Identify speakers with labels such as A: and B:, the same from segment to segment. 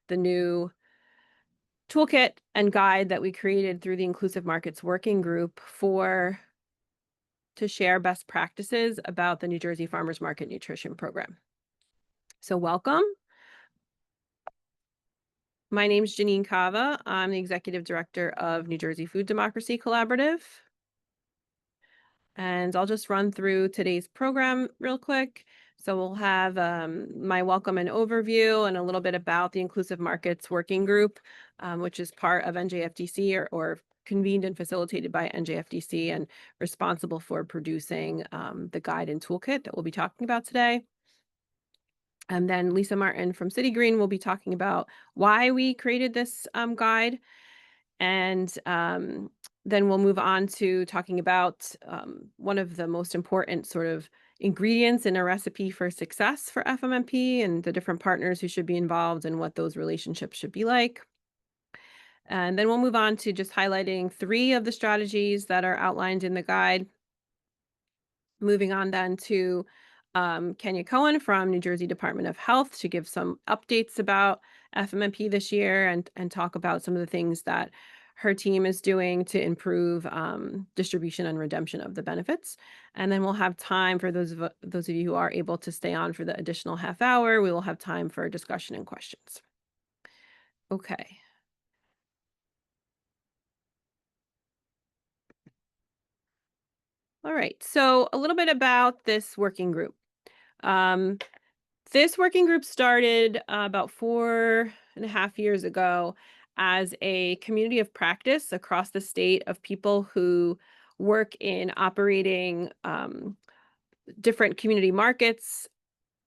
A: the new toolkit and guide that we created through the Inclusive Markets Working Group to share best practices about the New Jersey Farmers Market Nutrition Program. So welcome. My name is Janine Cava. I'm the Executive Director of New Jersey Food Democracy Collaborative. And I'll just run through today's program real quick. So we'll have my welcome and overview and a little bit about the Inclusive Markets Working Group, which is part of NJFDC or convened and facilitated by NJFDC and responsible for producing the guide and toolkit that we'll be talking about today. And then Lisa Martin from City Green will be talking about why we created this guide. And then we'll move on to talking about one of the most important sort of ingredients in a recipe for success for FMNP and the different partners who should be involved and what those relationships should be like. And then we'll move on to just highlighting 3 of the strategies that are outlined in the guide. Moving on then to Kenya Cohen from New Jersey Department of Health to give some updates about FMNP this year and talk about some of the things that her team is doing to improve distribution and redemption of the benefits. And then we'll have time for those of you who are able to stay on for the additional half hour. We will have time for discussion and questions. Okay. All right, so a little bit about this working group. This working group started about 4.5 years ago as a community of practice across the state of people who work in operating different community markets,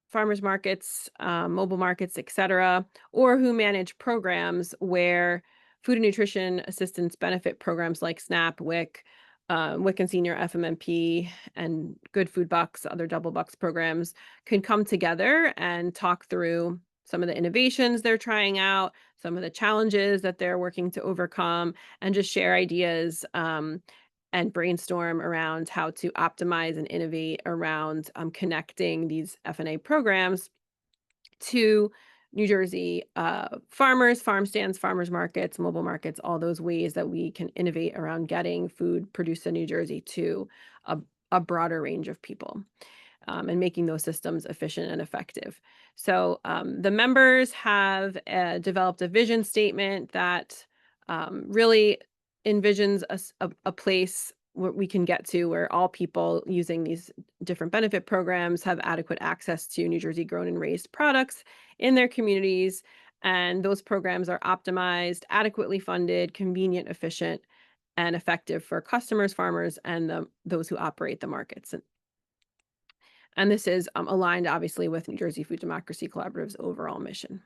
A: farmers markets, mobile markets, et cetera, or who manage programs where food and nutrition assistance benefit programs like SNAP, WIC, WIC and Senior FMNP, and Good Food Bucks, other double bucks programs can come together and talk through some of the innovations they're trying out, some of the challenges that they're working to overcome, and just share ideas and brainstorm around how to optimize and innovate around connecting these FNA programs to New Jersey farmers, farm stands, farmers markets, mobile markets, all those ways that we can innovate around getting food produced in New Jersey to a broader range of people and making those systems efficient and effective. So the members have developed a vision statement that really envisions a place where we can get to where all people using these different benefit programs have adequate access to New Jersey grown and raised products in their communities. And those programs are optimized, adequately funded, convenient, efficient, and effective for customers, farmers, and those who operate the markets. And this is aligned, obviously, with New Jersey Food Democracy Collaborative's overall mission.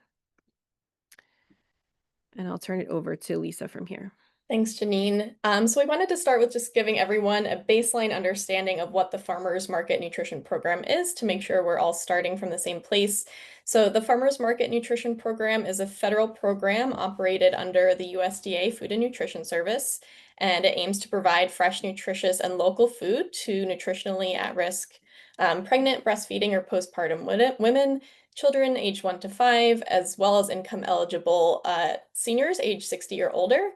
A: And I'll turn it over to Lisa from here.
B: Thanks, Janine. So we wanted to start with just giving everyone a baseline understanding of what the Farmers Market Nutrition Program is to make sure we're all starting from the same place. So the Farmers Market Nutrition Program is a federal program operated under the USDA Food and Nutrition Service, and it aims to provide fresh, nutritious, and local food to nutritionally at-risk pregnant, breastfeeding, or postpartum women, children aged 1 to 5, as well as income-eligible seniors aged 60 or older.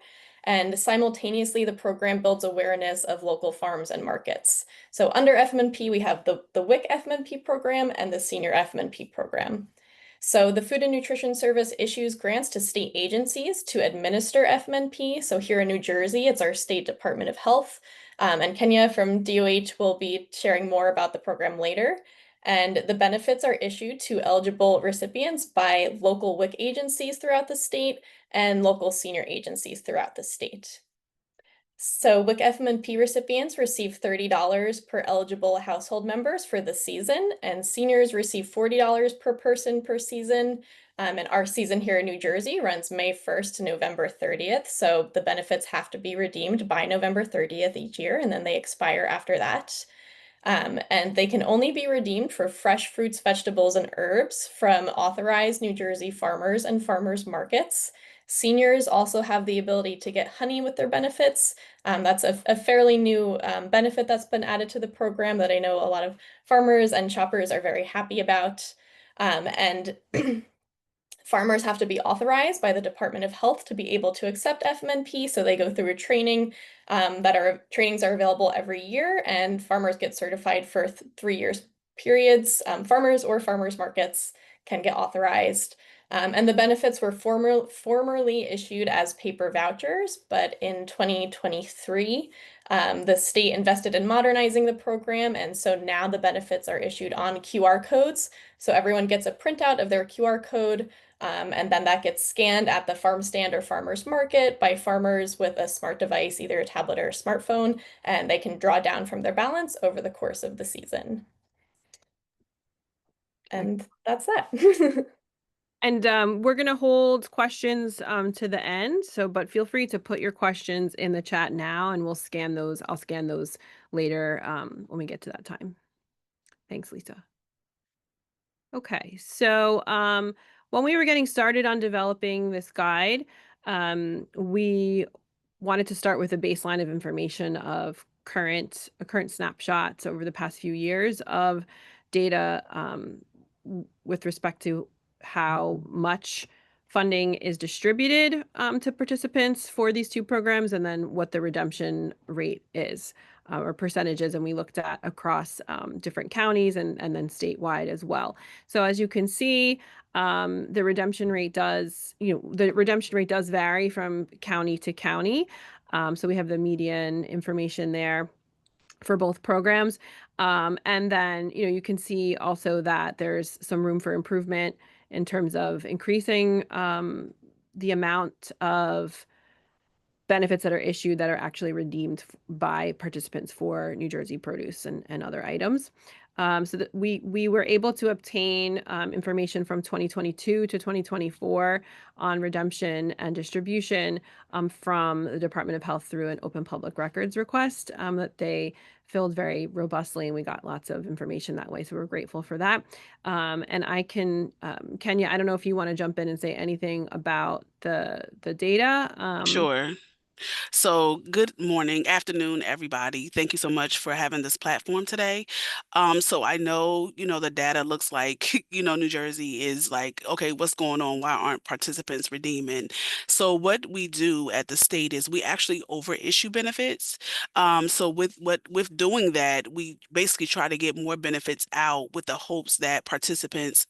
B: And simultaneously, the program builds awareness of local farms and markets. So under FMNP, we have the WIC FMNP program and the Senior FMNP program. So the Food and Nutrition Service issues grants to state agencies to administer FMNP. So here in New Jersey, it's our State Department of Health. And Kenya from DOH will be sharing more about the program later. And the benefits are issued to eligible recipients by local WIC agencies throughout the state and local senior agencies throughout the state. So WIC FMNP recipients receive $30 per eligible household members for the season, and seniors receive $40 per person per season. And our season here in New Jersey runs May 1st to November 30th. So the benefits have to be redeemed by November 30th each year, and then they expire after that. And they can only be redeemed for fresh fruits, vegetables, and herbs from authorized New Jersey farmers and farmers markets. Seniors also have the ability to get honey with their benefits. That's a fairly new benefit that's been added to the program that I know a lot of farmers and shoppers are very happy about. And Farmers have to be authorized by the Department of Health to be able to accept FMNP, so they go through a training trainings are available every year, and farmers get certified for 3 years periods. Farmers or farmers markets can get authorized. And the benefits were formerly issued as paper vouchers, but in 2023, the state invested in modernizing the program, and so now the benefits are issued on QR codes. So everyone gets a printout of their QR code, and then that gets scanned at the farm stand or farmer's market by farmers with a smart device, either a tablet or a smartphone, and they can draw down from their balance over the course of the season. And that's that.
A: And we're going to hold questions to the end. So, but feel free to put your questions in the chat now and we'll scan those. I'll scan those later when we get to that time. Thanks, Lisa. Okay, so when we were getting started on developing this guide, we wanted to start with a baseline of information of current snapshots over the past few years of data with respect to how much funding is distributed to participants for these two programs, and then what the redemption rate is or percentages, and we looked at across different counties and then statewide as well. So as you can see, the redemption rate does vary from county to county. So we have the median information there for both programs. And then, you can see also that there's some room for improvement in terms of increasing the amount of benefits that are issued that are actually redeemed by participants for New Jersey produce and other items. So that we were able to obtain information from 2022 to 2024 on redemption and distribution from the Department of Health through an open public records request that they filled very robustly, and we got lots of information that way. So we're grateful for that. And I can, Kenya, I don't know if you want to jump in and say anything about the data.
C: Sure. So, good morning, afternoon, everybody. Thank you so much for having this platform today. So I know, the data looks like, New Jersey is like, okay, what's going on? Why aren't participants redeeming? So what we do at the state is we actually overissue benefits. So with doing that, we basically try to get more benefits out with the hopes that participants,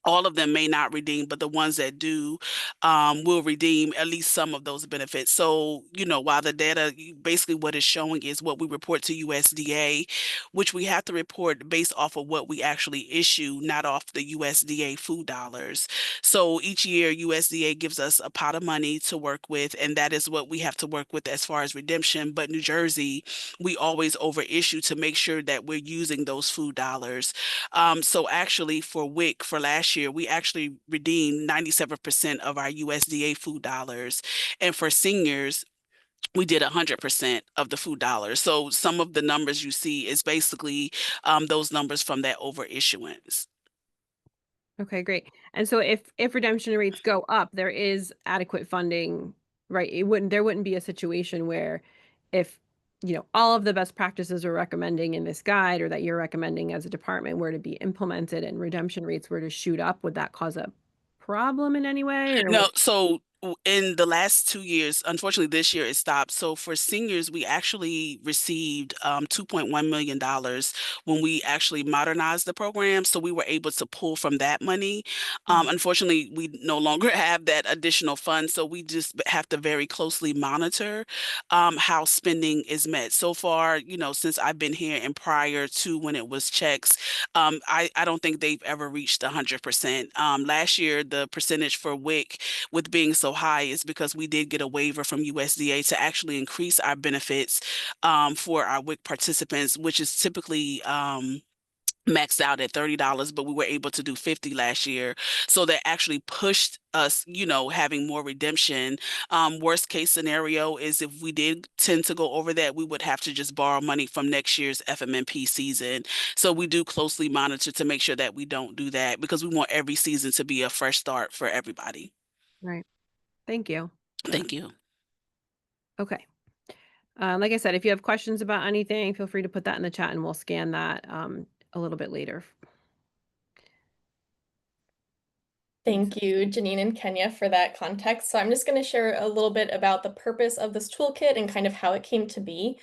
C: all of them may not redeem, but the ones that do will redeem at least some of those benefits. So, while the data, basically what it's showing is what we report to USDA, which we have to report based off of what we actually issue, not off the USDA food dollars. So each year, USDA gives us a pot of money to work with, and that is what we have to work with as far as redemption. But New Jersey, we always overissue to make sure that we're using those food dollars. So actually for WIC for last year, we actually redeemed 97% of our USDA food dollars. And for seniors, we did 100% of the food dollars. So some of the numbers you see is basically those numbers from that overissuance.
A: Okay, great. And so if redemption rates go up, there is adequate funding, right? There wouldn't be a situation where if, all of the best practices we're recommending in this guide or that you're recommending as a department were to be implemented and redemption rates were to shoot up, would that cause a problem in any way or
C: No,
A: what?
C: so in the last 2 years, unfortunately this year it stopped. So for seniors, we actually received $2.1 million when we actually modernized the program. So we were able to pull from that money.
A: Mhm.
C: Unfortunately, we no longer have that additional fund. So we just have to very closely monitor how spending is met. So far, since I've been here and prior to when it was checks, I don't think they've ever reached 100%. Last year, the percentage for WIC with being so high is because we did get a waiver from USDA to actually increase our benefits for our WIC participants, which is typically maxed out at $30, but we were able to do 50 last year. So that actually pushed us, having more redemption. Worst case scenario is if we did tend to go over that, we would have to just borrow money from next year's FMNP season. So we do closely monitor to make sure that we don't do that because we want every season to be a fresh start for everybody.
A: Right. Thank you for that.
C: Thank you.
A: Okay. Like I said, if you have questions about anything, feel free to put that in the chat and we'll scan that a little bit later. Thanks.
B: Thank you, Janine and Kenya, for that context. So I'm just going to share a little bit about the purpose of this toolkit and kind of how it came to be.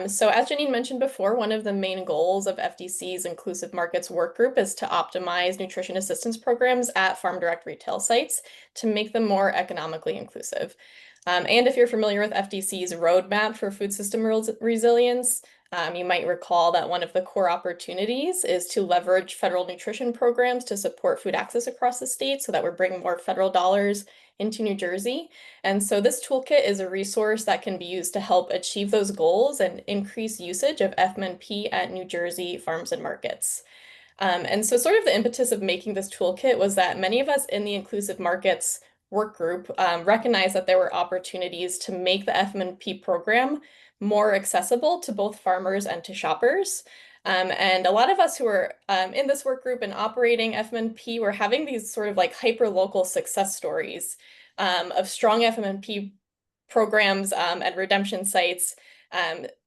B: So as Janine mentioned before, one of the main goals of FDC's Inclusive Markets Work Group is to optimize nutrition assistance programs at farm direct retail sites to make them more economically inclusive. And if you're familiar with FDC's roadmap for food system resilience, you might recall that one of the core opportunities is to leverage federal nutrition programs to support food access across the state so that we're bringing more federal dollars into New Jersey. And so this toolkit is a resource that can be used to help achieve those goals and increase usage of FMNP at New Jersey farms and markets. And so sort of the impetus of making this toolkit was that many of us in the inclusive markets work group recognized that there were opportunities to make the FMNP program more accessible to both farmers and to shoppers. And a lot of us who were in this work group and operating FMNP were having these sort of like hyper-local success stories of strong FMNP programs and redemption sites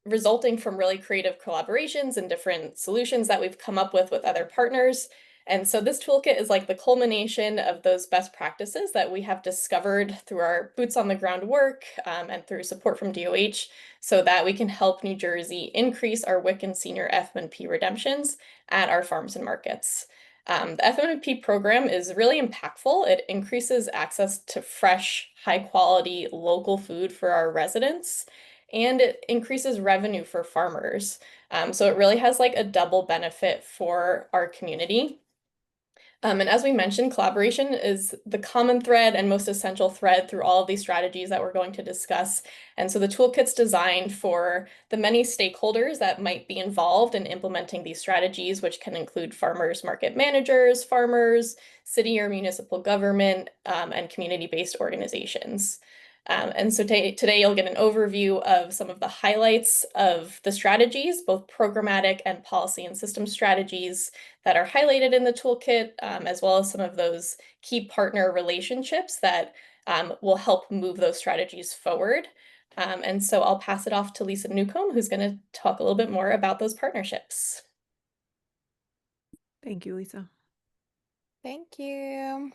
B: resulting from really creative collaborations and different solutions that we've come up with other partners. And so this toolkit is like the culmination of those best practices that we have discovered through our boots on the ground work and through support from DOH so that we can help New Jersey increase our WIC and senior FMNP redemptions at our farms and markets. The FMNP program is really impactful. It increases access to fresh, high quality local food for our residents, and it increases revenue for farmers. So it really has like a double benefit for our community. And as we mentioned, collaboration is the common thread and most essential thread through all of these strategies that we're going to discuss. And so the toolkit's designed for the many stakeholders that might be involved in implementing these strategies, which can include farmers, market managers, farmers, city or municipal government, and community-based organizations. And so today you'll get an overview of some of the highlights of the strategies, both programmatic and policy and system strategies that are highlighted in the toolkit, as well as some of those key partner relationships that will help move those strategies forward. And so I'll pass it off to Lisa Newcomb, who's going to talk a little bit more about those partnerships.
A: Thank you, Lisa.
D: Thank you.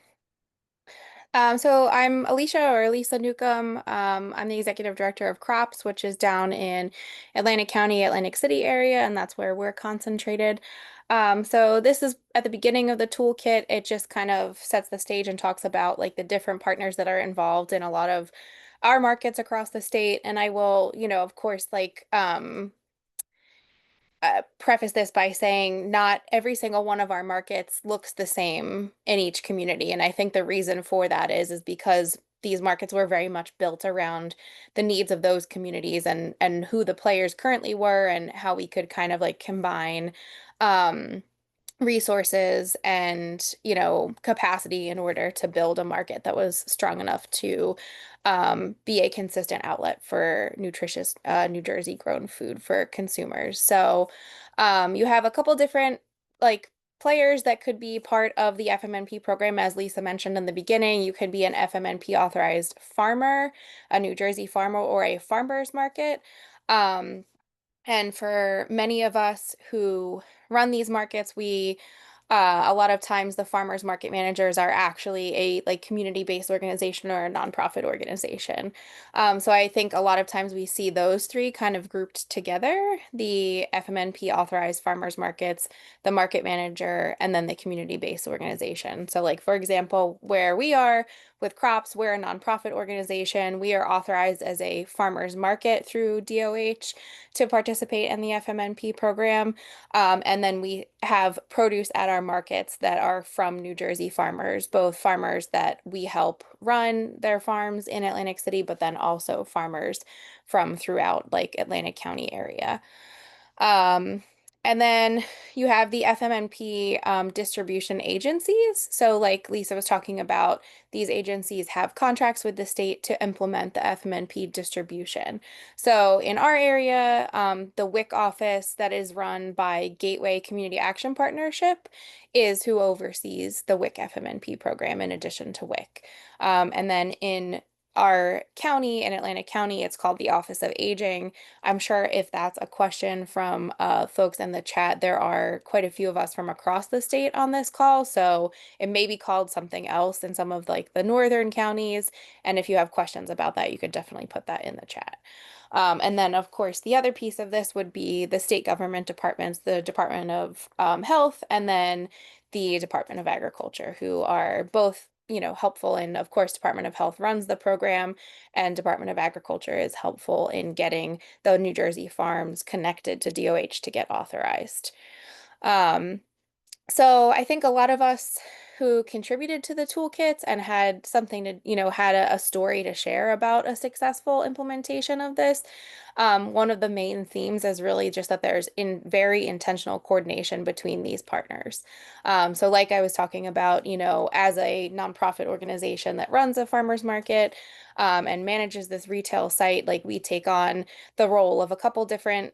D: So I'm Alicia or Lisa Newcomb. I'm the executive director of Crops, which is down in Atlantic County, Atlantic City area, and that's where we're concentrated. So this is at the beginning of the toolkit. It just kind of sets the stage and talks about like the different partners that are involved in a lot of our markets across the state. And I will, of course, like preface this by saying not every single one of our markets looks the same in each community. And I think the reason for that is because these markets were very much built around the needs of those communities and who the players currently were and how we could kind of like combine resources and capacity in order to build a market that was strong enough to be a consistent outlet for nutritious New Jersey grown food for consumers. So you have a couple different like players that could be part of the FMNP program. As Lisa mentioned in the beginning, you could be an FMNP authorized farmer, a New Jersey farmer, or a farmers market. And for many of us who run these markets, a lot of times the farmers market managers are actually a like community-based organization or a nonprofit organization. So I think a lot of times we see those three kind of grouped together, the FMNP authorized farmers markets, the market manager, and then the community-based organization. So like, for example, where we are with Crops, we're a nonprofit organization. We are authorized as a farmers market through DOH to participate in the FMNP program. And then we have produce at our markets that are from New Jersey farmers, both farmers that we help run their farms in Atlantic City, but then also farmers from throughout like Atlantic County area. And then you have the FMNP distribution agencies. So like Lisa was talking about, these agencies have contracts with the state to implement the FMNP distribution. So in our area, the WIC office that is run by Gateway Community Action Partnership is who oversees the WIC FMNP program in addition to WIC. And then in our county in Atlantic County, it's called the Office of Aging. I'm sure if that's a question from folks in the chat, there are quite a few of us from across the state on this call, so it may be called something else in some of like the northern counties. And if you have questions about that, you could definitely put that in the chat. And then, of course, the other piece of this would be the state government departments, the Department of Health, and then the Department of Agriculture, who are both, helpful. And of course, Department of Health runs the program, and Department of Agriculture is helpful in getting the New Jersey farms connected to DOH to get authorized. Um, so I think a lot of us who contributed to the toolkits and had something to, had a story to share about a successful implementation of this. One of the main themes is really just that there's very intentional coordination between these partners. So like I was talking about, as a nonprofit organization that runs a farmer's market, and manages this retail site, like we take on the role of a couple different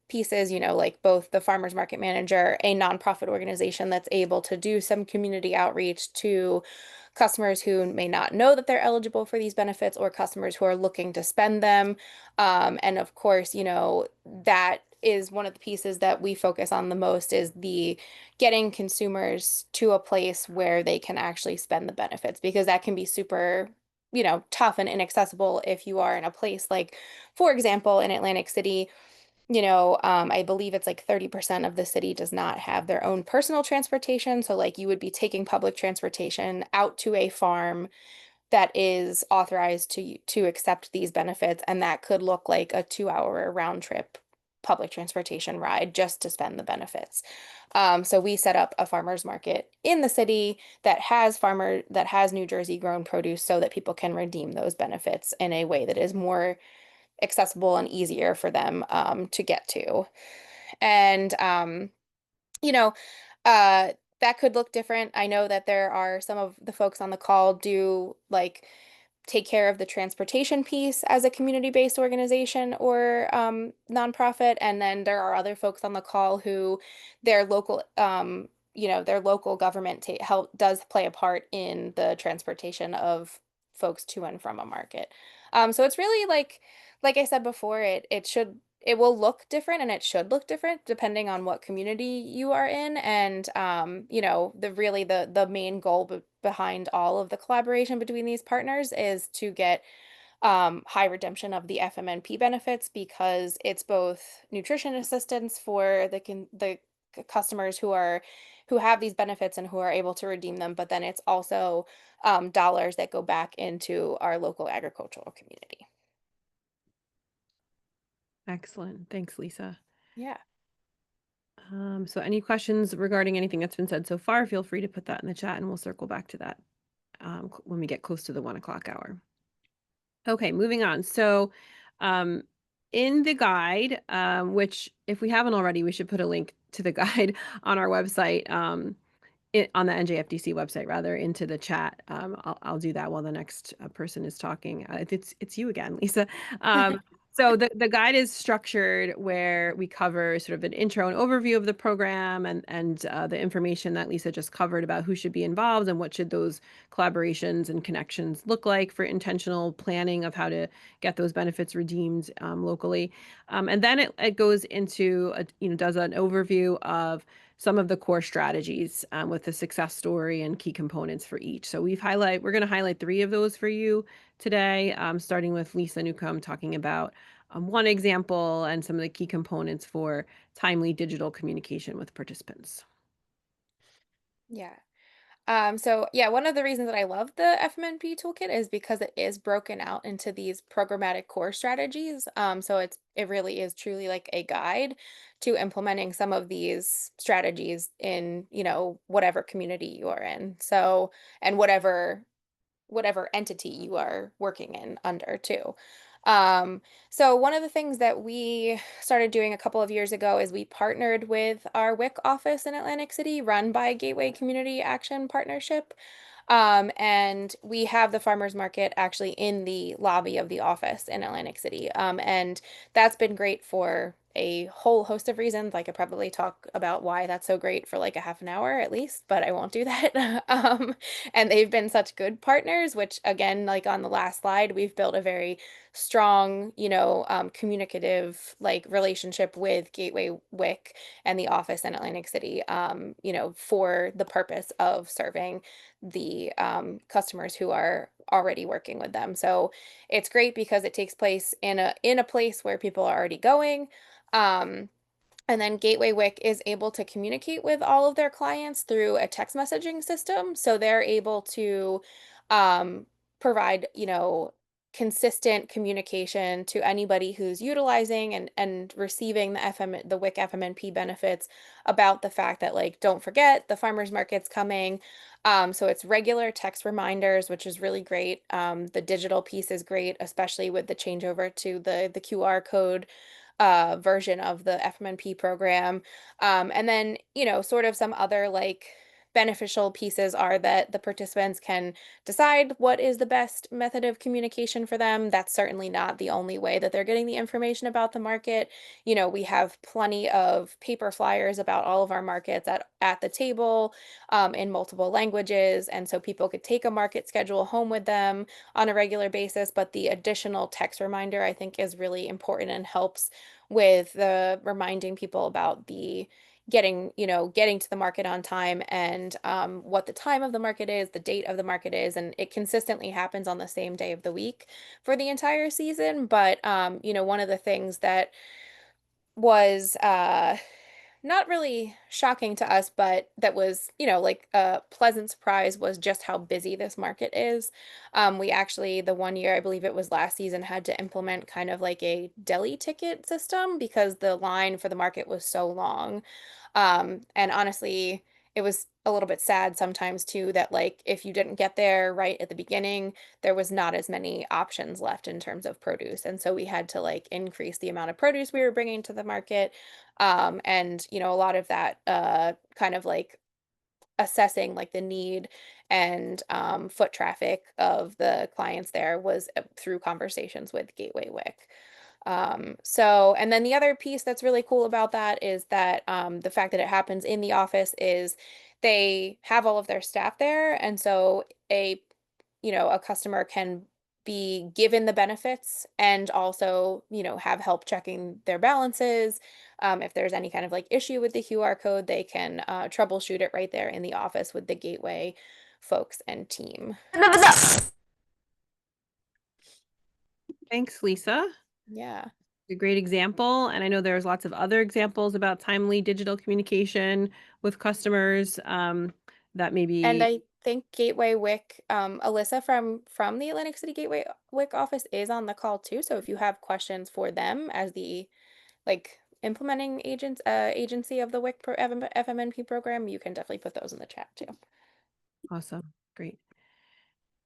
D: pieces, like both the farmers market manager, a nonprofit organization that's able to do some community outreach to customers who may not know that they're eligible for these benefits, or customers who are looking to spend them. And of course, that is one of the pieces that we focus on the most, is the getting consumers to a place where they can actually spend the benefits, because that can be super tough and inaccessible if you are in a place like, for example, in Atlantic City, I believe it's like 30% of the city does not have their own personal transportation. So like you would be taking public transportation out to a farm that is authorized to accept these benefits, and that could look like a 2-hour round trip public transportation ride just to spend the benefits. So we set up a farmers market in the city that has New Jersey grown produce, so that people can redeem those benefits in a way that is more accessible and easier for them to get to. And you know, that could look different. I know that there are some of the folks on the call do like take care of the transportation piece as a community-based organization or nonprofit. And then there are other folks on the call who their local, their local government help does play a part in the transportation of folks to and from a market. So it's really like I said before, it will look different, and it should look different depending on what community you are in. And the main goal behind all of the collaboration between these partners is to get high redemption of the FMNP benefits, because it's both nutrition assistance for the customers who have these benefits and who are able to redeem them, but then it's also dollars that go back into our local agricultural community.
A: Excellent. Thanks, Lisa.
D: Yeah.
A: So any questions regarding anything that's been said so far, feel free to put that in the chat and we'll circle back to that when we get close to the 1 o'clock hour. Okay, moving on. So in the guide, which if we haven't already, we should put a link to the guide on our website, on the NJFDC website, rather, into the chat. I'll do that while the next person is talking. It's you again, Lisa. So the guide is structured where we cover sort of an intro and overview of the program, and the information that Lisa just covered about who should be involved and what should those collaborations and connections look like for intentional planning of how to get those benefits redeemed locally. And then it goes into does an overview of some of the core strategies with the success story and key components for each. So we're going to highlight 3 of those for you today, starting with Lisa Newcomb talking about one example and some of the key components for timely digital communication with participants.
D: Yeah. So yeah, one of the reasons that I love the FMNP toolkit is because it is broken out into these programmatic core strategies. So it really is truly like a guide to implementing some of these strategies in, whatever community you are in. So, and whatever entity you are working in under too. So one of the things that we started doing a couple of years ago is we partnered with our WIC office in Atlantic City, run by Gateway Community Action Partnership. And we have the farmers market actually in the lobby of the office in Atlantic City. And that's been great for a whole host of reasons. I could probably talk about why that's so great for like a half an hour at least, but I won't do that. And they've been such good partners, which again, like on the last slide, we've built a very strong, communicative like relationship with Gateway WIC and the office in Atlantic City, for the purpose of serving the customers who are already working with them. So it's great because it takes place in a place where people are already going. Um, and then Gateway WIC is able to communicate with all of their clients through a text messaging system. So they're able to um, provide, consistent communication to anybody who's utilizing and receiving the WIC FMNP benefits about the fact that, like, don't forget the farmers market's coming. So it's regular text reminders, which is really great. The digital piece is great, especially with the changeover to the QR code version of the FMNP program. And then, sort of some other like beneficial pieces are that the participants can decide what is the best method of communication for them. That's certainly not the only way that they're getting the information about the market. We have plenty of paper flyers about all of our markets at the table in multiple languages. And so people could take a market schedule home with them on a regular basis. But the additional text reminder, I think, is really important and helps with the reminding people about the getting to the market on time and what the time of the market is, the date of the market is, and it consistently happens on the same day of the week for the entire season. But one of the things that was not really shocking to us, but that was, like a pleasant surprise was just how busy this market is. We actually, the one year, I believe it was last season, had to implement kind of like a deli ticket system because the line for the market was so long. And honestly, it was a little bit sad sometimes too that like if you didn't get there right at the beginning, there was not as many options left in terms of produce. And so we had to like increase the amount of produce we were bringing to the market. And a lot of that kind of like assessing like the need and foot traffic of the clients there was through conversations with Gateway WIC. And then the other piece that's really cool about that is that the fact that it happens in the office is they have all of their staff there. And so a customer can be given the benefits and also, have help checking their balances. If there's any kind of like issue with the QR code, they can troubleshoot it right there in the office with the Gateway folks and team.
A: Thanks, Lisa.
D: Yeah.
A: A great example. And I know there's lots of other examples about timely digital communication with customers that maybe.
D: And I think Gateway WIC, Alyssa from the Atlantic City Gateway WIC office is on the call too. So if you have questions for them as the like implementing agency of the WIC FMNP program, you can definitely put those in the chat too.
A: Awesome. Great.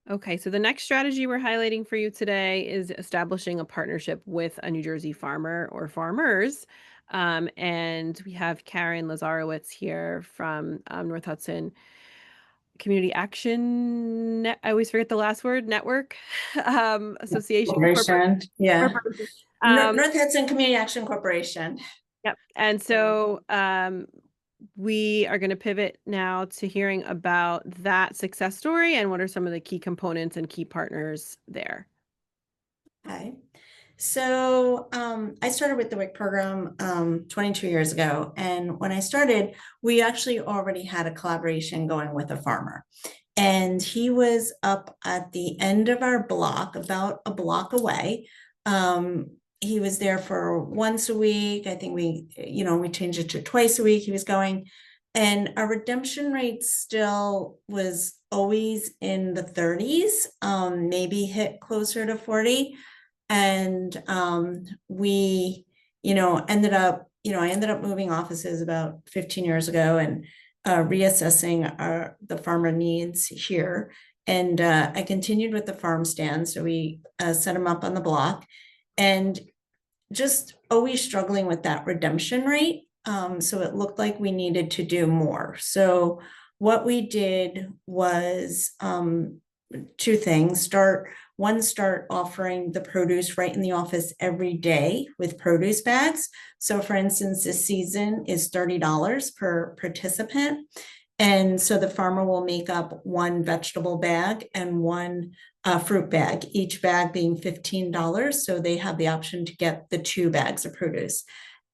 A: Okay, so the next strategy we're highlighting for you today is establishing a partnership with a New Jersey farmer or farmers. And we have Karen Lazarowitz here from North Hudson Community Action. I always forget the last word, network, association.
E: Corporation. Yeah.
A: Corporation.
E: North Hudson Community Action Corporation.
A: Yep. And so we are going to pivot now to hearing about that success story and what are some of the key components and key partners there.
E: Okay. So I started with the WIC program 22 years ago. And when I started, we actually already had a collaboration going with a farmer. And he was up at the end of our block, about a block away. He was there for once a week. I think we changed it to twice a week. He was going, and our redemption rate still was always in the 30s, maybe hit closer to 40. And we, ended up, I ended up moving offices about 15 years ago and reassessing the farmer needs here. And I continued with the farm stand. So we set them up on the block and just always struggling with that redemption rate. So it looked like we needed to do more. So what we did was two things. Start one start offering the produce right in the office every day with produce bags. So for instance, this season is $30 per participant. And so the farmer will make up one vegetable bag and one fruit bag, each bag being $15. So they have the option to get the 2 bags of produce.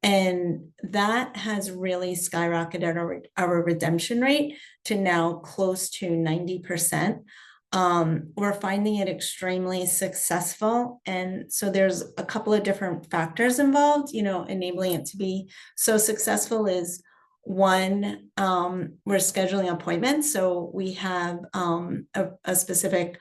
E: And that has really skyrocketed our redemption rate to now close to 90%. We're finding it extremely successful. And so there's a couple of different factors involved, enabling it to be so successful is one, we're scheduling appointments. So we have a specific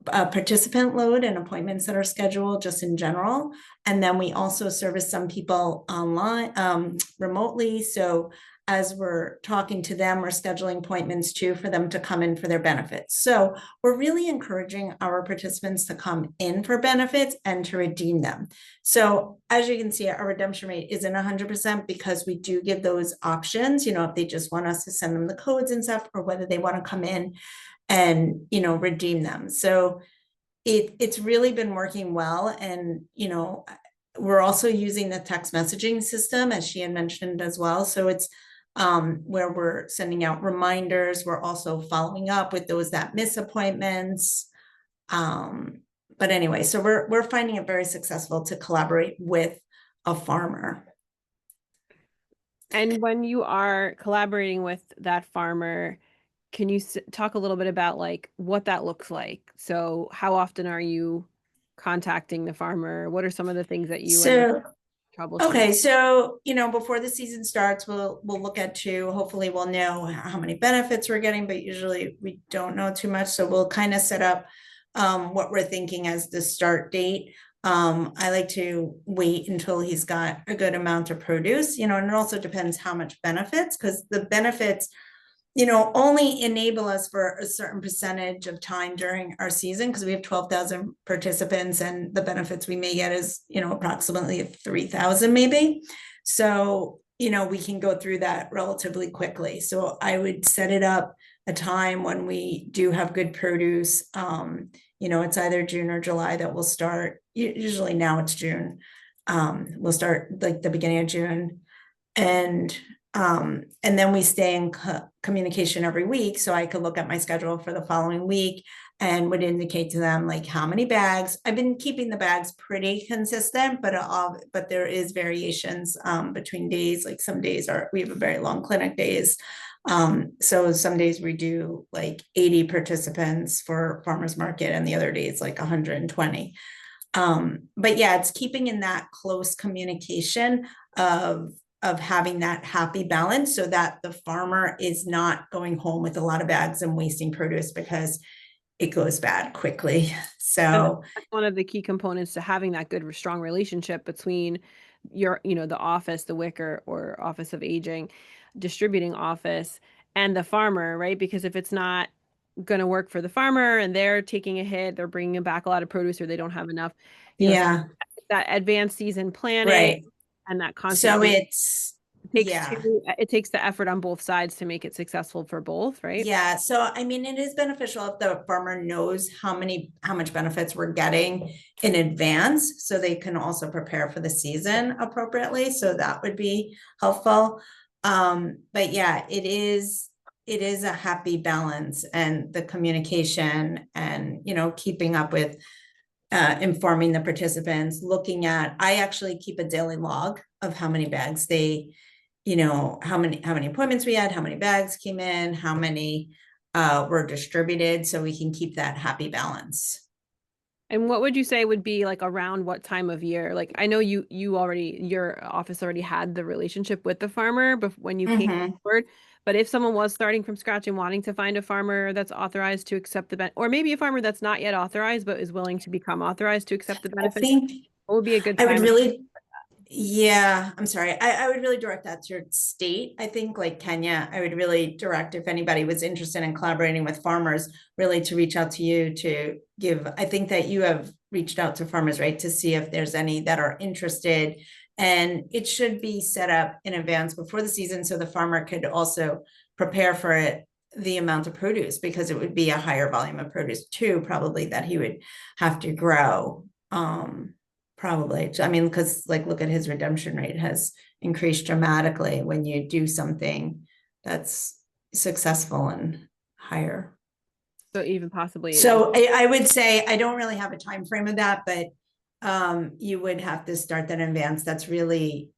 E: participant load and appointments that are scheduled just in general. And then we also service some people online, remotely. So as we're talking to them, we're scheduling appointments too for them to come in for their benefits. So we're really encouraging our participants to come in for benefits and to redeem them. So as you can see, our redemption rate isn't 100% because we do give those options, if they just want us to send them the codes and stuff, or whether they want to come in and redeem them. So it's really been working well. And we're also using the text messaging system, as she had mentioned as well. So it's where we're sending out reminders. We're also following up with those that miss appointments. But anyway, so we're finding it very successful to collaborate with a farmer.
A: And when you are collaborating with that farmer, can you talk a little bit about like what that looks like? So how often are you contacting the farmer? What are some of the things that you troubleshoot?
E: Okay, so before the season starts, we'll look at hopefully we'll know how many benefits we're getting, but usually we don't know too much. So we'll kind of set up what we're thinking as the start date. I like to wait until he's got a good amount of produce, and it also depends how much benefits, because the benefits only enable us for a certain percentage of time during our season, because we have 12,000 participants and the benefits we may get is, approximately 3,000 maybe. So, we can go through that relatively quickly. So I would set it up a time when we do have good produce. It's either June or July that we'll start. Usually now it's June. We'll start like the beginning of June. And then we stay in communication every week. So I could look at my schedule for the following week and would indicate to them like how many bags. I've been keeping the bags pretty consistent, but there is variations between days. Like some days we have a very long clinic days. So some days we do like 80 participants for farmers market, and the other days like 120. But yeah, it's keeping in that close communication of having that happy balance, so that the farmer is not going home with a lot of bags and wasting produce because it goes bad quickly. So
A: that's one of the key components to having that good, strong relationship between the office, the WIC or Office of Aging, distributing office, and the farmer, right? Because if it's not going to work for the farmer and they're taking a hit, they're bringing back a lot of produce, or they don't have enough,
E: yeah,
A: that advanced season planning,
E: right.
A: and that constant.
E: So
A: it takes the effort on both sides to make it successful for both, right?
E: Yeah. So I mean, it is beneficial if the farmer knows how much benefits we're getting in advance, so they can also prepare for the season appropriately. So that would be helpful. But yeah, it is a happy balance, and the communication and keeping up with informing the participants, I actually keep a daily log of how many bags how many appointments we had, how many bags came in, how many were distributed, so we can keep that happy balance.
A: And what would you say would be like around what time of year? Like I know your office already had the relationship with the farmer when you came forward, but if someone was starting from scratch and wanting to find a farmer that's authorized to accept the benefit, or maybe a farmer that's not yet authorized but is willing to become authorized to accept the benefits, what would be a good time?
E: Yeah, I'm sorry. I would really direct that to your state. I think like Kenya, I would really direct if anybody was interested in collaborating with farmers, really to reach out to you to give. I think that you have reached out to farmers, right, to see if there's any that are interested. And it should be set up in advance before the season, so the farmer could also prepare for it the amount of produce, because it would be a higher volume of produce too, probably, that he would have to grow. Probably, I mean, because like, look at his redemption rate has increased dramatically when you do something that's successful and higher.
A: So even possibly.
E: So I would say, I don't really have a time frame of that, but you would have to start that in advance. That's really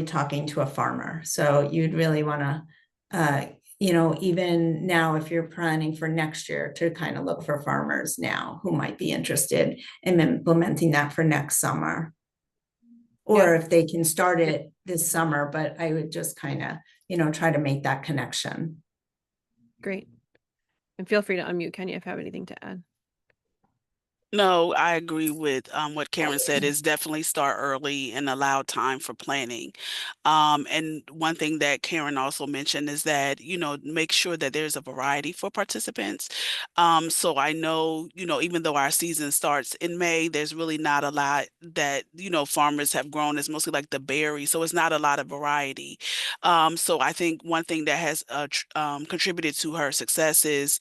E: talking to a farmer. So you'd really want to, you know, even now, if you're planning for next year, to kind of look for farmers now who might be interested in implementing that for next summer. Or if they can start it this summer, but I would just kind of, you know, try to make that connection.
A: Great. And feel free to unmute, Kenya, if you have anything to add.
C: No, I agree with what Karen said. Is definitely start early and allow time for planning. And one thing that Karen also mentioned is that, you know, make sure that there's a variety for participants. So I know, you know, even though our season starts in May, there's really not a lot that, you know, farmers have grown. It's mostly like the berries, so it's not a lot of variety. So I think one thing that has contributed to her success is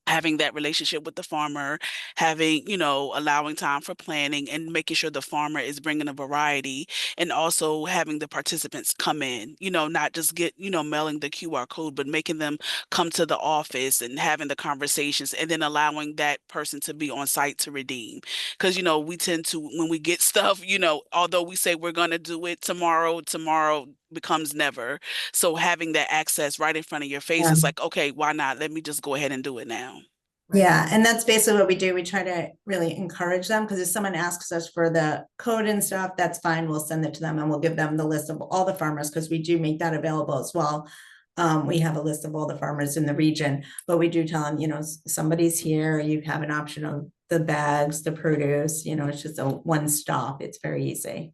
C: having that relationship with the farmer, having, you know, allowing time for planning and making sure the farmer is bringing a variety, and also having the participants come in, you know, not just get, you know, mailing the QR code, but making them come to the office and having the conversations, and then allowing that person to be on site to redeem. Because, you know, we tend to, when we get stuff, you know, although we say we're going to do it tomorrow becomes never. So having that access right in front of your face is like, okay, why not? Let me just go ahead and do it now.
E: Yeah, and that's basically what we do. We try to really encourage them, because if someone asks us for the code and stuff, that's fine. We'll send it to them and we'll give them the list of all the farmers, because we do make that available as well. We have a list of all the farmers in the region, but we do tell them, you know, somebody's here, you have an option of the bags, the produce, you know, it's just a one stop. It's very easy.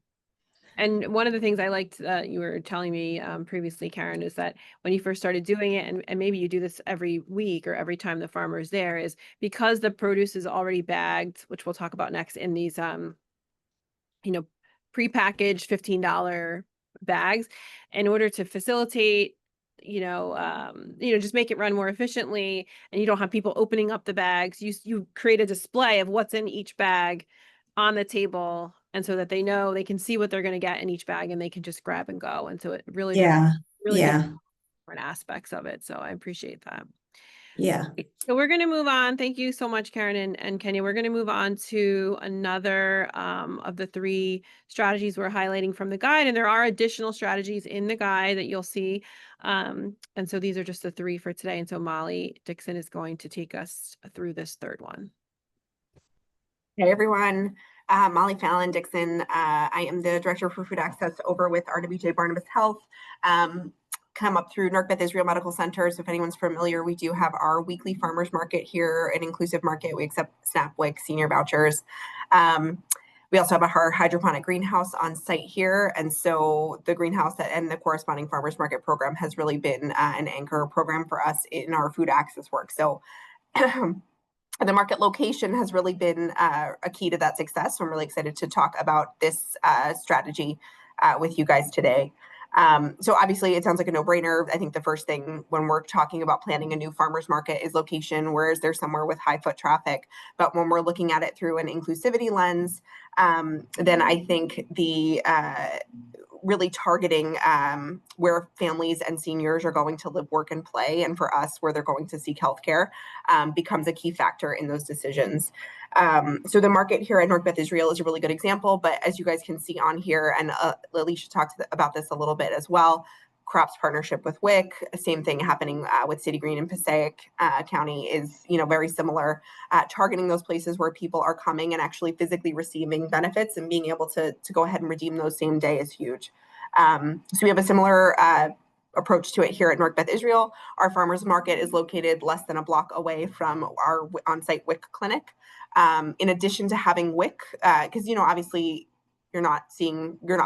A: And one of the things I liked that you were telling me previously, Karen, is that when you first started doing it, and maybe you do this every week or every time the farmer is there, is because the produce is already bagged, which we'll talk about next, in these, you know, prepackaged $15 bags, in order to facilitate, you know, just make it run more efficiently, and you don't have people opening up the bags. You create a display of what's in each bag on the table, and so that they know, they can see what they're going to get in each bag, and they can just grab and go. And so it really gives different aspects of it. So I appreciate that.
E: Yeah.
A: So we're going to move on. Thank you so much, Karen and Kenya. We're going to move on to another of the 3 strategies we're highlighting from the guide. And there are additional strategies in the guide that you'll see. And so these are just the 3 for today. And so Molly Dixon is going to take us through this 3rd one.
F: Hey everyone, Molly Fallon Dixon. I am the Director for Food Access over with RWJ Barnabas Health. Come up through North Beth Israel Medical Center. So if anyone's familiar, we do have our weekly farmers market here, an inclusive market. We accept SNAP, WIC, senior vouchers. We also have our hydroponic greenhouse on site here. And so the greenhouse and the corresponding farmers market program has really been an anchor program for us in our food access work. So the market location has really been a key to that success. So I'm really excited to talk about this strategy with you guys today. So obviously it sounds like a no-brainer. I think the first thing when we're talking about planning a new farmer's market is location. Where is there somewhere with high foot traffic? But when we're looking at it through an inclusivity lens, then I think the really targeting where families and seniors are going to live, work, and play, and for us, where they're going to seek healthcare, becomes a key factor in those decisions. So the market here at North Beth Israel is a really good example, but as you guys can see on here, and Alicia talked about this a little bit as well, Crops partnership with WIC, same thing happening with City Green and Passaic County is, very similar, targeting those places where people are coming and actually physically receiving benefits, and being able to go ahead and redeem those same day is huge. So we have a similar approach to it here at North Beth Israel. Our farmers market is located less than a block away from our on-site WIC clinic. In addition to having WIC, because obviously you're not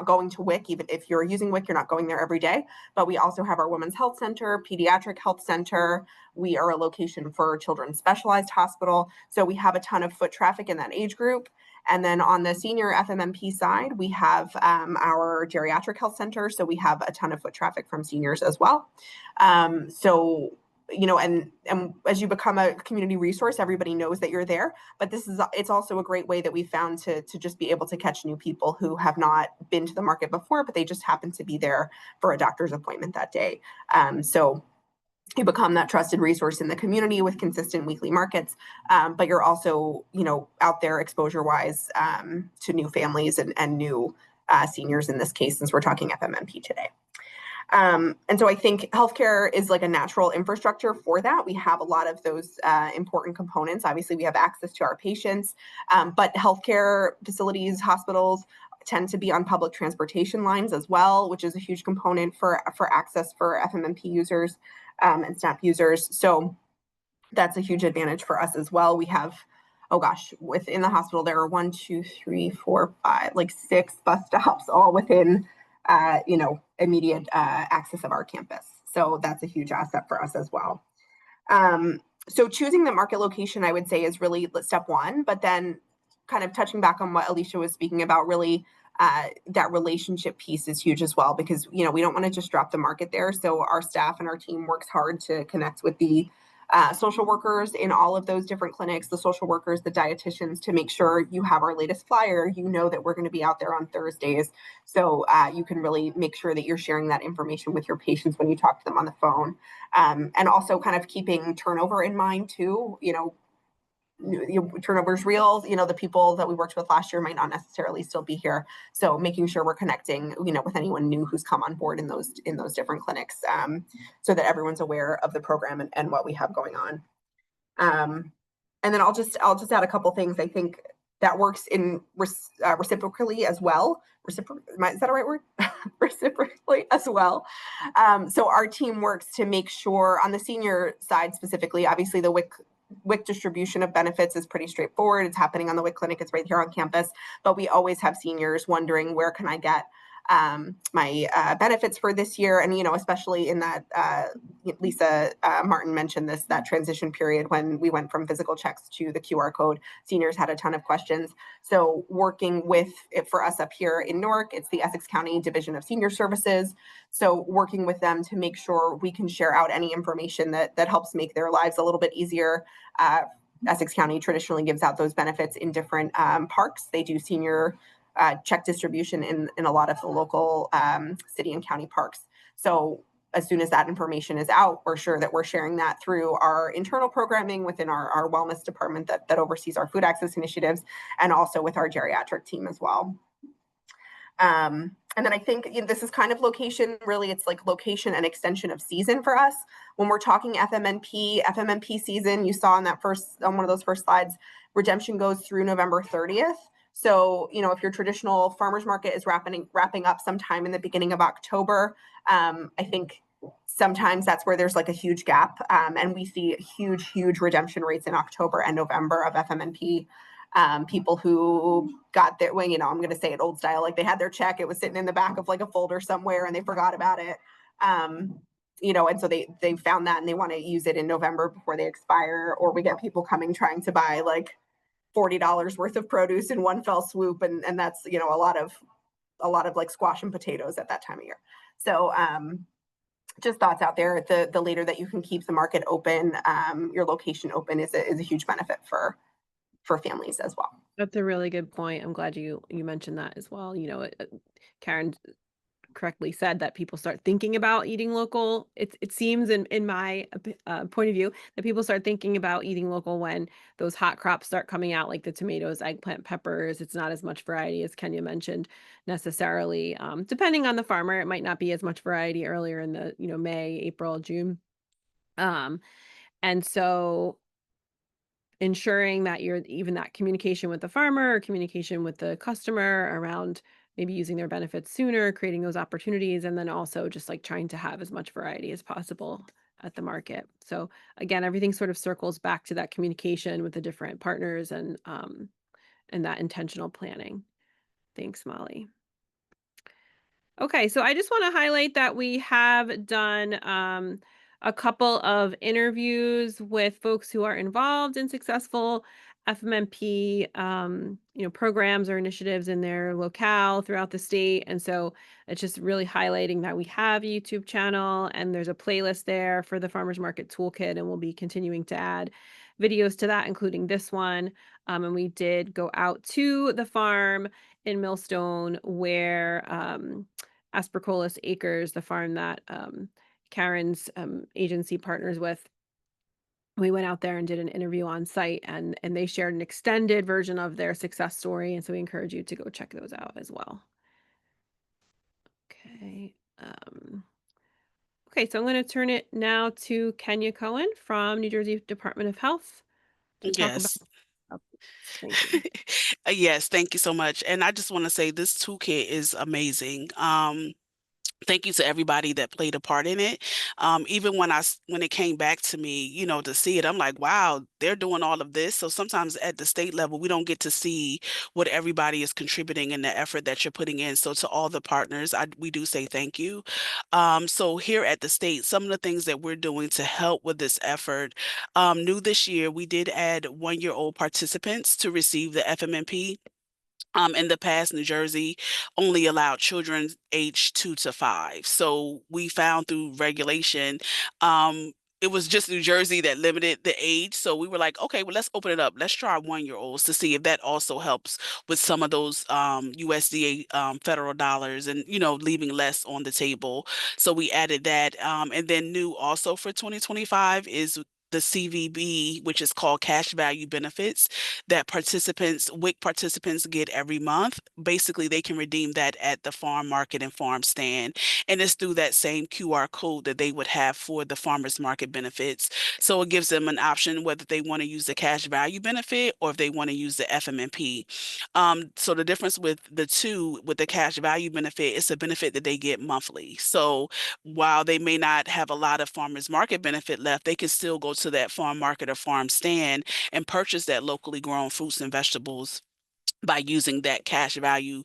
F: going to WIC, even if you're using WIC, you're not going there every day. But we also have our Women's Health Center, Pediatric Health Center. We are a location for Children's Specialized Hospital. So we have a ton of foot traffic in that age group. And then on the senior FMNP side, we have our Geriatric Health Center. So we have a ton of foot traffic from seniors as well. So and as you become a community resource, everybody knows that you're there. But it's also a great way that we found to just be able to catch new people who have not been to the market before, but they just happen to be there for a doctor's appointment that day. So you become that trusted resource in the community with consistent weekly markets, but you're also, out there exposure-wise to new families and new seniors in this case, since we're talking FMNP today. And so I think healthcare is like a natural infrastructure for that. We have a lot of those important components. Obviously, we have access to our patients, but healthcare facilities, hospitals tend to be on public transportation lines as well, which is a huge component for access for FMNP users and SNAP users. So that's a huge advantage for us as well. We have, oh gosh, within the hospital, there are 1, 2, 3, 4, 5, like 6 bus stops, all within, immediate access of our campus. So that's a huge asset for us as well. So choosing the market location, I would say, is really step one, but then kind of touching back on what Alicia was speaking about, really that relationship piece is huge as well, because, we don't want to just drop the market there. So our staff and our team works hard to connect with the social workers in all of those different clinics, the social workers, the dietitians, to make sure you have our latest flyer, that we're going to be out there on Thursdays. So you can really make sure that you're sharing that information with your patients when you talk to them on the phone. And also kind of keeping turnover in mind too. Turnover is real. The people that we worked with last year might not necessarily still be here. So making sure we're connecting, with anyone new who's come on board in those different clinics, so that everyone's aware of the program and what we have going on. And then I'll just add a couple things. I think that works in reciprocally as well. Is that a right word? Reciprocally as well. So our team works to make sure on the senior side specifically, obviously the WIC distribution of benefits is pretty straightforward. It's happening on the WIC clinic. It's right here on campus, but we always have seniors wondering, where can I get my benefits for this year? And, especially in that, Lisa Martin mentioned that transition period when we went from physical checks to the QR code, seniors had a ton of questions. So working with it for us up here in Newark, it's the Essex County Division of Senior Services. So working with them to make sure we can share out any information that helps make their lives a little bit easier. Essex County traditionally gives out those benefits in different parks. They do senior check distribution in a lot of the local city and county parks. So as soon as that information is out, we're sure that we're sharing that through our internal programming within our wellness department that oversees our food access initiatives, and also with our geriatric team as well. And then I think this is kind of location, really, it's like location and extension of season for us. When we're talking FMNP season, you saw on one of those first slides, redemption goes through November 30th. So, if your traditional farmers market is wrapping up sometime in the beginning of October, I think sometimes that's where there's like a huge gap. And we see huge redemption rates in October and November of FMNP. People who got their, I'm going to say it old style, like they had their check, it was sitting in the back of like a folder somewhere and they forgot about it. And so they found that and they want to use it in November before they expire. Or we get people coming trying to buy like $40 worth of produce in one fell swoop. And that's, a lot of like squash and potatoes at that time of year. So, just thoughts out there. The later that you can keep the market open, your location open is a huge benefit for families as well.
A: That's a really good point. I'm glad you mentioned that as well. Karen correctly said that people start thinking about eating local. It seems in my point of view that people start thinking about eating local when those hot crops start coming out, like the tomatoes, eggplant, peppers. It's not as much variety as Kenya mentioned necessarily. Depending on the farmer, it might not be as much variety earlier in the May, April, June. And so ensuring that you're even that communication with the farmer or communication with the customer around maybe using their benefits sooner, creating those opportunities, and then also just like trying to have as much variety as possible at the market. So again, everything sort of circles back to that communication with the different partners and that intentional planning. Thanks, Molly. Okay, so I just want to highlight that we have done a couple of interviews with folks who are involved in successful FMNP, programs or initiatives in their locale throughout the state. And so it's just really highlighting that we have a YouTube channel and there's a playlist there for the Farmers Market Toolkit, and we'll be continuing to add videos to that, including this one. And we did go out to the farm in Millstone where Aspercollus Acres, the farm that Karen's agency partners with, we went out there and did an interview on site, and they shared an extended version of their success story, and so we encourage you to go check those out as well. Okay. Okay, so I'm going to turn it now to Kenya Cohen from New Jersey Department of Health to talk about.
C: Yes.
A: Thank you.
C: Yes, thank you so much. And I just want to say this toolkit is amazing. Thank you to everybody that played a part in it. Even when it came back to me, to see it, I'm like, wow, they're doing all of this. So sometimes at the state level, we don't get to see what everybody is contributing in the effort that you're putting in. So to all the partners, we do say thank you. So here at the state, some of the things that we're doing to help with this effort, new this year, we did add 1-year-old participants to receive the FMNP. In the past, New Jersey only allowed children aged 2 to 5. So we found through regulation, it was just New Jersey that limited the age. So we were like, okay, well, let's open it up. Let's try 1-year-olds to see if that also helps with some of those USDA federal dollars and, leaving less on the table. So we added that. And then new also for 2025 is the CVB, which is called cash value benefits that WIC participants get every month. Basically, they can redeem that at the farm market and farm stand. And it's through that same QR code that they would have for the farmers market benefits. So it gives them an option whether they want to use the cash value benefit or if they want to use the FMNP. So the difference with the two, with the cash value benefit, it's a benefit that they get monthly. So while they may not have a lot of farmers market benefit left, they can still go to that farm market or farm stand and purchase that locally grown fruits and vegetables by using that cash value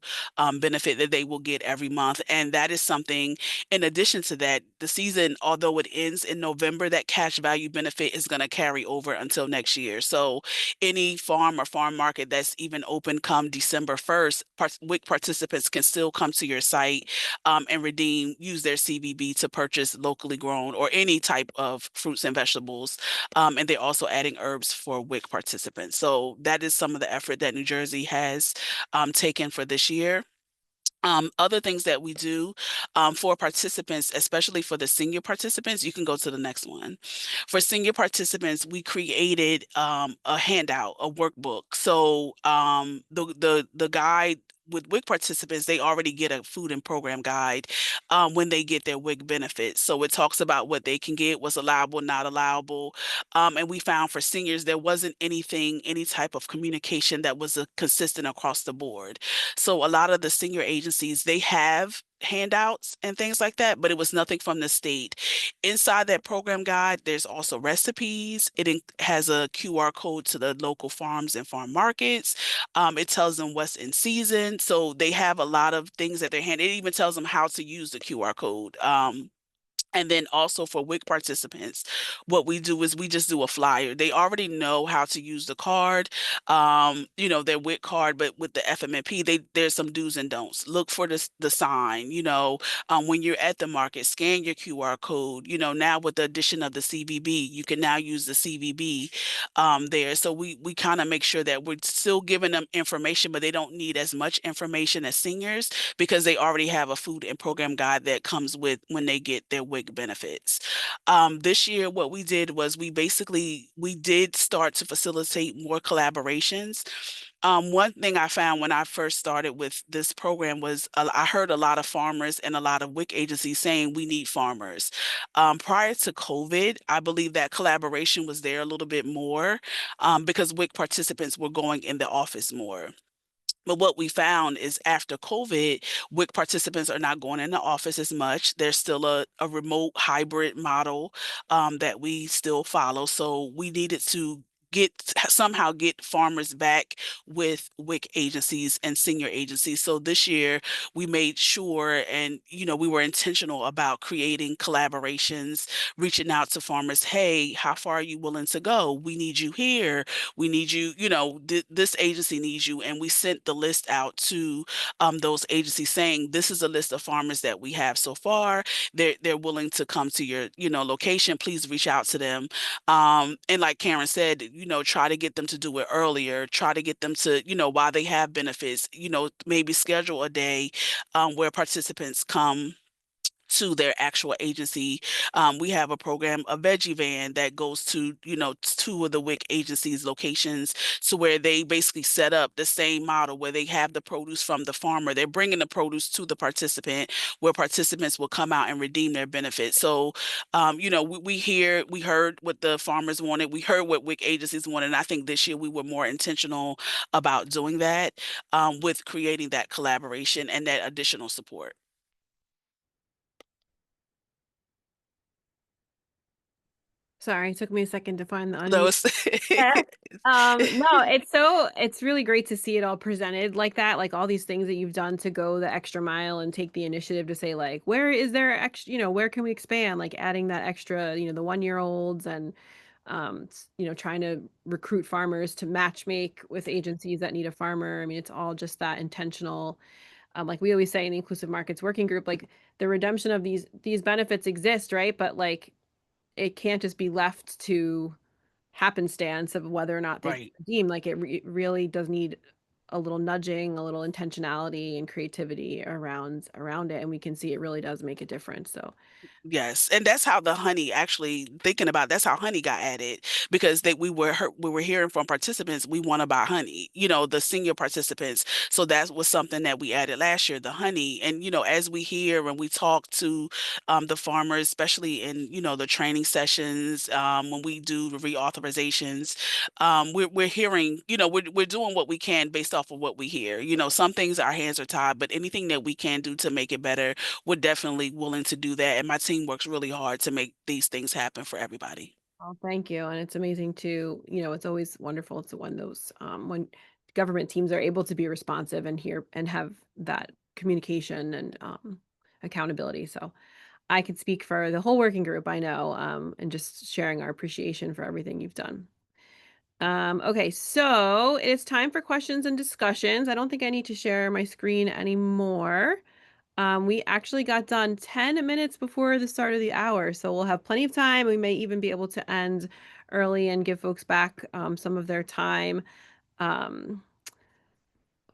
C: benefit that they will get every month. And that is something, in addition to that, the season, although it ends in November, that cash value benefit is going to carry over until next year. So any farm or farm market that's even open come December 1st, WIC participants can still come to your site and use their CVB to purchase locally grown or any type of fruits and vegetables. And they're also adding herbs for WIC participants. So that is some of the effort that New Jersey has taken for this year. Other things that we do for participants, especially for the senior participants, you can go to the next one. For senior participants, we created a handout, a workbook. So the guide with WIC participants, they already get a food and program guide when they get their WIC benefits. So it talks about what they can get, what's allowable, not allowable. And we found for seniors, there wasn't any type of communication that was consistent across the board. So a lot of the senior agencies, they have handouts and things like that, but it was nothing from the state. Inside that program guide, there's also recipes. It has a QR code to the local farms and farm markets. It tells them what's in season. So they have a lot of things that they hand. It even tells them how to use the QR code. And then also for WIC participants, what we do is we just do a flyer. They already know how to use the card, their WIC card, but with the FMNP, there's some do's and don'ts. Look for the sign, when you're at the market, scan your QR code. Now with the addition of the CVB, you can now use the CVB there. So we kind of make sure that we're still giving them information, but they don't need as much information as seniors because they already have a food and program guide that comes with when they get their WIC benefits. This year, what we did was we did start to facilitate more collaborations. One thing I found when I first started with this program was I heard a lot of farmers and a lot of WIC agencies saying we need farmers. Prior to COVID, I believe that collaboration was there a little bit more because WIC participants were going in the office more. But what we found is after COVID, WIC participants are not going in the office as much. There's still a remote hybrid model that we still follow. So we needed to somehow get farmers back with WIC agencies and senior agencies. So this year we made sure, and we were intentional about creating collaborations, reaching out to farmers. Hey, how far are you willing to go? We need you here. We need you, this agency needs you. And we sent the list out to those agencies saying, this is a list of farmers that we have so far. They're willing to come to your, location. Please reach out to them. And like Karen said, try to get them to do it earlier, try to get them to, while they have benefits, maybe schedule a day where participants come to their actual agency. We have a program, a veggie van that goes to, two of the WIC agencies locations, to where they basically set up the same model where they have the produce from the farmer. They're bringing the produce to the participant, where participants will come out and redeem their benefits. So, we heard what the farmers wanted. We heard what WIC agencies wanted. And I think this year we were more intentional about doing that, with creating that collaboration and that additional support.
A: Sorry, it took me a second to find the unmute.
C: Those
A: No, it's really great to see it all presented like that, like all these things that you've done to go the extra mile and take the initiative to say, like, where is there extra, where can we expand, like adding that extra, the 1-year-olds, and trying to recruit farmers to match make with agencies that need a farmer. I mean, it's all just that intentional. Like we always say in the Inclusive Markets Working Group, like the redemption of these benefits exist, right? But like it can't just be left to happenstance of whether or not they
C: right.
A: deem, like it really does need a little nudging, a little intentionality and creativity around it, and we can see it really does make a difference. So
C: Yes, and that's how the honey, actually thinking about, that's how honey got added, because we were hearing from participants, we want to buy honey, the senior participants. So that was something that we added last year, the honey. And as we hear and we talk to the farmers, especially in the training sessions, when we do the reauthorizations, we're hearing, we're doing what we can based off of what we hear. Some things our hands are tied, but anything that we can do to make it better, we're definitely willing to do that. And my team works really hard to make these things happen for everybody.
A: oh, thank you. And it's amazing to, it's always wonderful to when government teams are able to be responsive and hear and have that communication and accountability. So I could speak for the whole working group, I know, and just sharing our appreciation for everything you've done. Okay, so it's time for questions and discussions. I don't think I need to share my screen anymore. We actually got done 10 minutes before the start of the hour, so we'll have plenty of time. We may even be able to end early and give folks back some of their time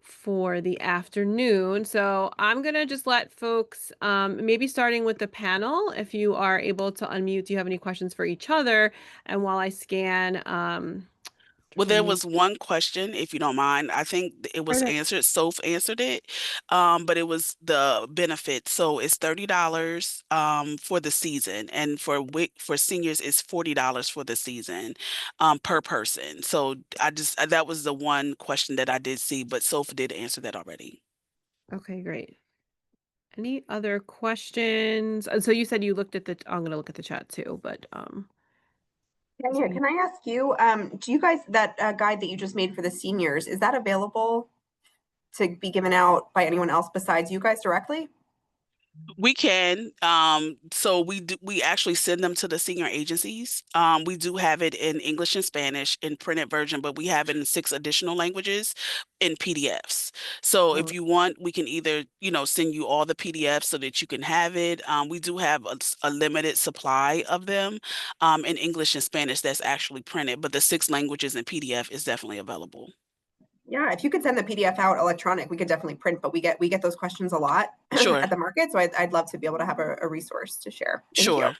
A: for the afternoon. So I'm gonna just let folks, maybe starting with the panel, if you are able to unmute, do you have any questions for each other? And while I scan,
C: Well, there was one question, if you don't mind. I think it was
A: Sure.
C: answered. Soph answered it, but it was the benefit. So it's $30 for the season, and for seniors, it's $40 for the season per person. So that was the one question that I did see, but Soph did answer that already.
A: Okay, great. Any other questions? So you said you looked at I'm gonna look at the chat too, but
F: Yeah, can I ask you, do you guys, that guide that you just made for the seniors, is that available to be given out by anyone else besides you guys directly?
C: We can. So we actually send them to the senior agencies. We do have it in English and Spanish in printed version, but we have it in 6 additional languages in PDFs. So if you want, we can either, send you all the PDFs so that you can have it. We do have a limited supply of them in English and Spanish that's actually printed, but the 6 languages in PDF is definitely available.
F: Yeah, if you could send the PDF out electronic, we could definitely print, but we get those questions a lot
C: Sure.
F: at the market. So I'd love to be able to have a resource to share. Thank
C: Sure.
F: you.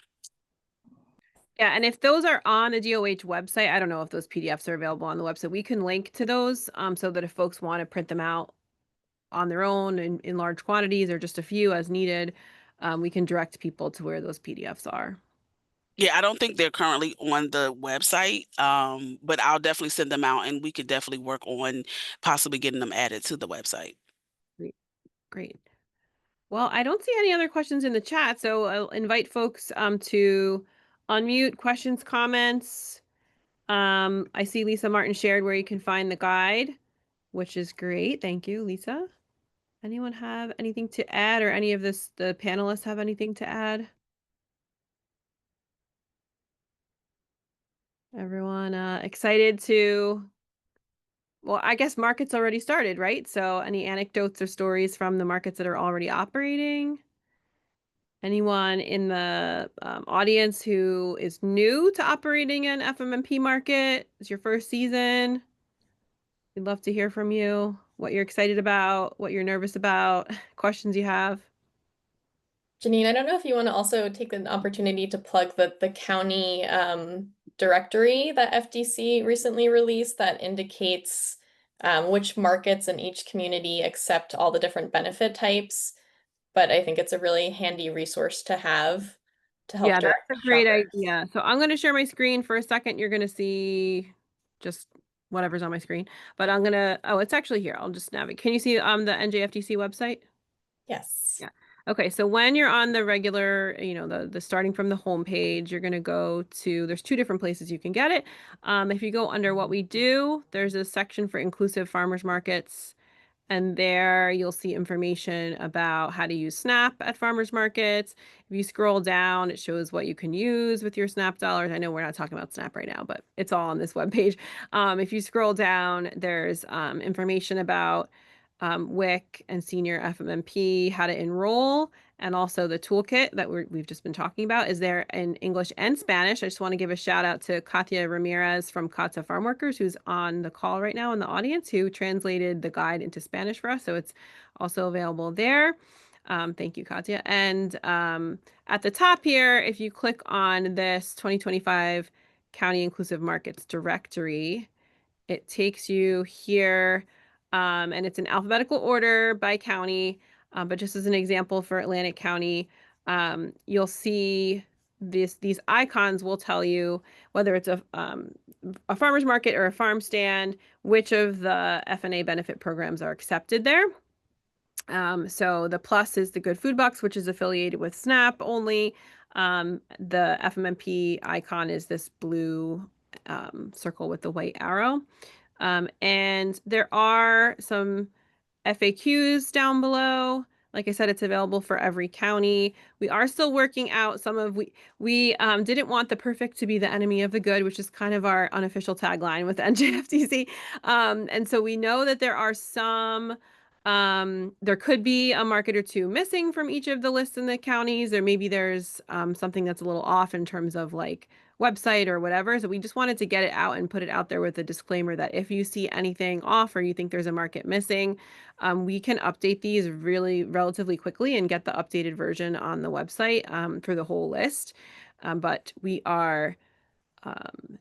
A: yeah, and if those are on the DOH website, I don't know if those PDFs are available on the website. We can link to those so that if folks want to print them out on their own in large quantities or just a few as needed, we can direct people to where those PDFs are.
C: Yeah, I don't think they're currently on the website, but I'll definitely send them out, and we could definitely work on possibly getting them added to the website.
A: Great. Great. Well, I don't see any other questions in the chat, so I'll invite folks to unmute questions, comments. I see Lisa Martin shared where you can find the guide, which is great. Thank you, Lisa. Anyone have anything to add, or any of the panelists have anything to add? Everyone excited to, well, I guess markets already started, right? So any anecdotes or stories from the markets that are already operating? Anyone in the audience who is new to operating an FMNP market? It's your first season. We'd love to hear from you, what you're excited about, what you're nervous about, questions you have.
B: Janine, I don't know if you want to also take an opportunity to plug the county directory that FDC recently released that indicates which markets in each community accept all the different benefit types. But I think it's a really handy resource to have to help
A: Yeah,
B: direct
A: that's a great
B: shoppers.
A: idea. So I'm going to share my screen for a second. You're going to see just whatever's on my screen, but I'm going to, oh, it's actually here. I'll just navigate. Can you see the NJFDC website?
B: Yes.
A: Yeah. Okay, so when you're on the regular, the starting from the home page, you're going to go to, there's two different places you can get it. If you go under what we do, there's a section for inclusive farmers markets. And there you'll see information about how to use SNAP at farmers markets. If you scroll down, it shows what you can use with your SNAP dollars. I know we're not talking about SNAP right now, but it's all on this webpage. If you scroll down, there's information about WIC and senior FMNP, how to enroll, and also the toolkit that we've just been talking about is there in English and Spanish. I just want to give a shout out to Katia Ramirez from CATA Farm Workers, who's on the call right now in the audience, who translated the guide into Spanish for us. So it's also available there. Thank you, Katia. And at the top here, if you click on this 2025 County Inclusive Markets directory, it takes you here, and it's in alphabetical order by county. But just as an example for Atlantic County, you'll see these icons will tell you whether it's a farmer's market or a farm stand, which of the FNA benefit programs are accepted there. So the plus is the Good Food Box, which is affiliated with SNAP only. The FMNP icon is this blue circle with the white arrow. And there are some FAQs down below. Like I said, it's available for every county. We are still working out some of, we didn't want the perfect to be the enemy of the good, which is kind of our unofficial tagline with NJFTC. And so we know that there are some, there could be a market or two missing from each of the lists in the counties, or maybe there's something that's a little off in terms of like website or whatever. So we just wanted to get it out and put it out there with a disclaimer that if you see anything off or you think there's a market missing, we can update these relatively quickly and get the updated version on the website for the whole list. But we are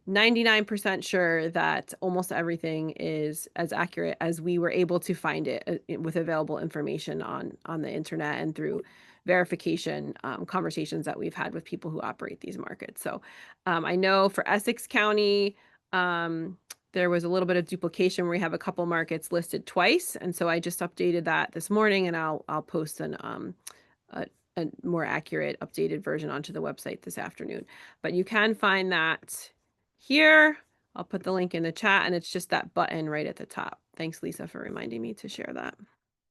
A: 99% sure that almost everything is as accurate as we were able to find it with available information on the internet and through verification conversations that we've had with people who operate these markets. So I know for Essex County, there was a little bit of duplication where we have a couple markets listed twice. And so I just updated that this morning, and I'll post a more accurate updated version onto the website this afternoon. But you can find that here. I'll put the link in the chat, and it's just that button right at the top. Thanks, Lisa, for reminding me to share that.